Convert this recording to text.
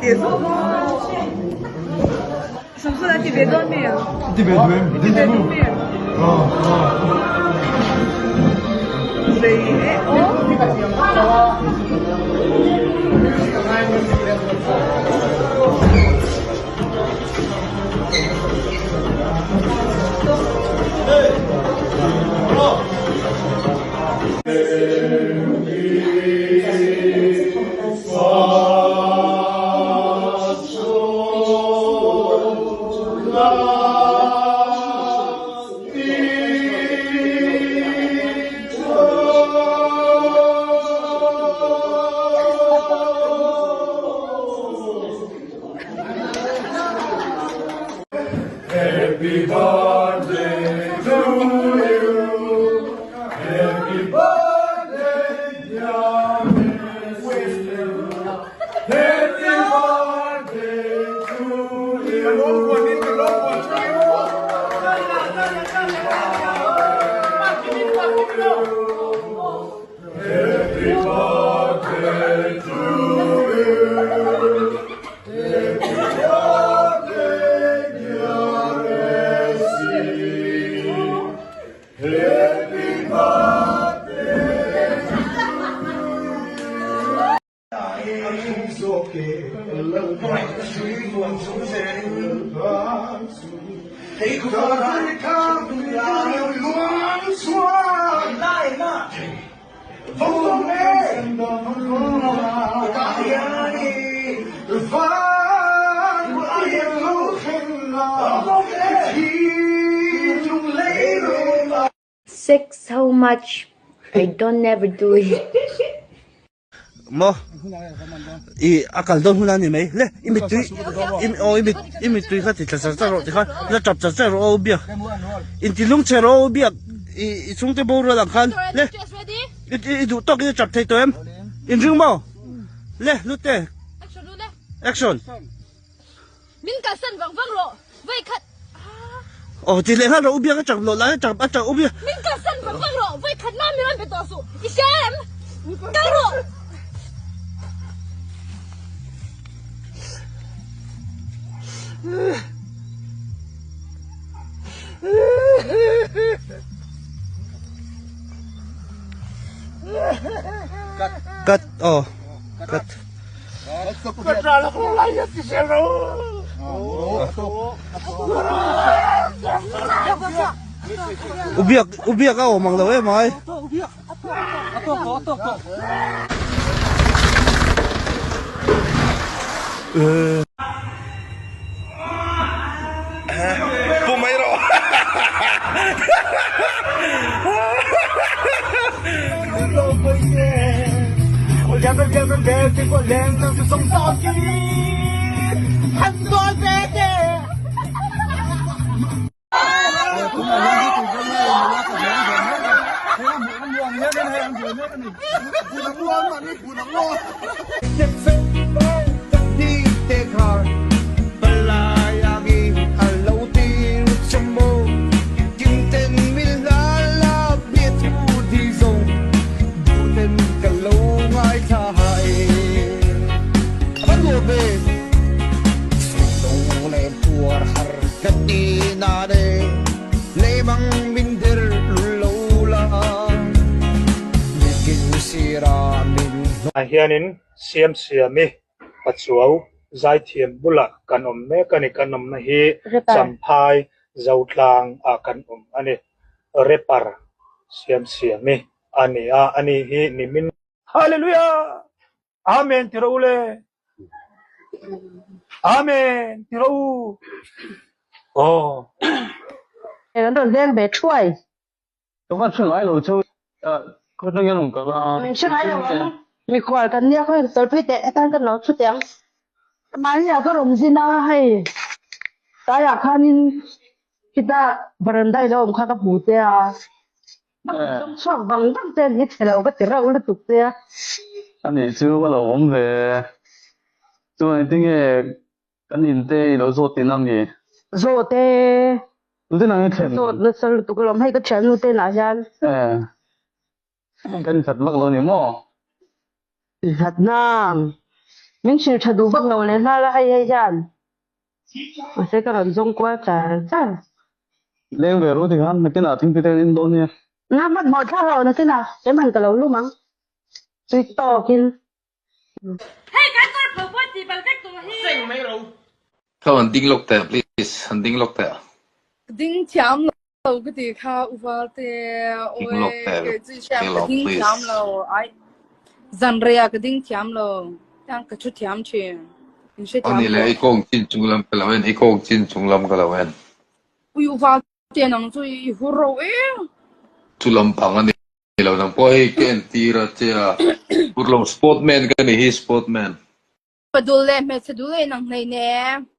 结束。是不是来特别多面？特别多面。谁？Happy birthday to you. Happy birthday, dear Winston. Happy birthday to you. Happy birthday to you. Hãy cùng ta ca là luôn xoa lại mà phong phong em ta đi và em lúc khen là khi chúng lấy rồi. Sex so much I don't never do it. Mo I akal don huna ni mai le imitui imitui kha ti tsa ro ti kha la tap tsa ro o bia in ti lung che ro o bia I chung te bo ro la khan le I du tok I chap thai to em in ring mo le lu te action min ka san wang wang ro vai khat oh ti le ha ro bia ka chap lo la chap a chap o bia min ka san wang wang ro vai khat na mi ran pe to su I sham ka ro cut oh cut ubiak ka o mang lo em ai Pumairo. Hianin siam siami pachuau zai thiam bula kanom me kani kanom na hi samphai zautlang a kanom ani repar siam siami ani a ani hi nimin hallelujah amen tirole amen tiro oh nó đồn đen bé chuối chúng ta chưa nói rồi chứ có đương nhiên không có mình chưa nói rồi mình khỏi cần nhớ thôi tôi phải để tăng cái nó chút tiếng mà nhà có đồng gì nào hay taอยาก看kita berendai lo muka kapu ya so bang bang te ni chela ba tira ula tuk te anh chú bắt đầu ốm về chú này tiếng nghe cái nhìn tê nó rốt tiền năm gì rồi te nó tên là cái rồi nó sao tụi cái làm hay cái chén nó tên là gì cái thật mắc luôn nhỉ mò thật nam mình chịu thật đủ bằng ngầu lên là hay dàn mà sẽ có lần giống quá chả lên về rồi thì hắn cái nào tin cái tên Indonesia nó mất một tháng rồi nó thế nào cái bằng cả lâu luôn mà tôi to kia Hey, cái con phở bát thì bằng cách tụi hi. Kau hunting lock there, please. Hunting lock there. Đinh chạm lâu cái gì khá uva thế Hunting lock ôi there. cái gì chạm Hello, cái đinh chạm please. lâu ai dần ra cái đinh chạm lâu đang cái chút chạm chuyện mình sẽ Kau chạm ni le lâu ikong chin chunglam kalawen, ikong chin chunglam kalawen. ui uva tiền năng chui huru ấy Chulam pangan ni lo nang poi ken tira chia. Purlong sportman kan ni hi sportman. padule me sedule năng này nè